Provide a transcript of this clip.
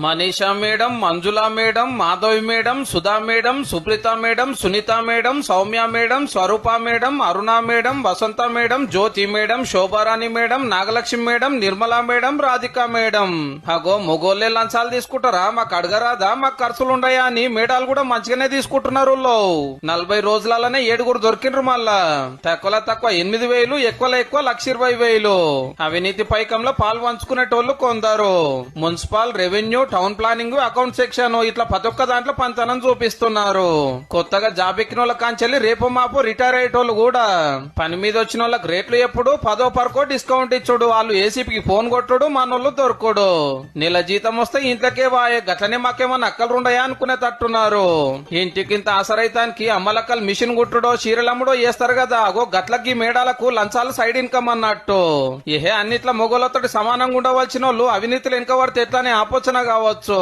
Manisha madam, Manjula madam, Madhavi madam, Sudha madam, Supreetha madam, Sunitha madam, Soumya madam, Swaroopa madam, Aruna madam, Vasantha madam, Jyothi madam, Shobharani madam, Nagalakshmi madam, Nirmala madam, Radhika madam. అగో మొగోళ్ళే లంచాలు తీసుకుంటారా? మాకు అడగరాదా? మాకు ఖర్చులుండయా అని మేడాలు కూడా మంచిగానే తీసుకుంటున్నారు. 40 రోజులనే 7 దొరికిండ్రు. మళ్ళా తక్కువ 8,000, ఎక్కువలో ఎక్కువ 1,20,000. అవినీతి పైకంలో పాలు పంచుకునేటోళ్లు కొందరు. Municipal, revenue, town planning, account section ఇట్లా ప్రతి ఒక్క దాంట్లో పంచనం చూపిస్తున్నారు. కొత్తగా జాబ్ ఎక్కిన వాళ్ళ కాంచెల్లి రేపు మాపు రిటైర్ అయ్యేటోళ్ళు కూడా పని మీద వచ్చిన వాళ్ళకి రేట్లు ఎప్పుడు 10వ పరకో డిస్కౌంట్ ఇచ్చుడు. వాళ్ళు ఏసీపీకి ఫోన్ కొట్టుడు, మనోళ్ళు దొరకడు. నెల జీతం వస్తే ఇంట్లోకే వాయే. గట్లనే మాకేమన్నా అక్కలు ఉండయా అనుకునే తట్టున్నారు. ఇంటికింత ఆసరైతానికి అమ్మలక్కలు మిషన్ కుట్టుడో చీరలమ్ముడో చేస్తారు కదా. అగో గట్లకి మేడాలకు లంచాలు సైడ్ ఇన్కమ్ అన్నట్టు. అన్నిట్ల మొగోళ్ళతో సమానంగా ఉండవలసిన వాళ్ళు అవినీతులు వెనక పడితే ఎట్లానే ఆపోచన కావచ్చు.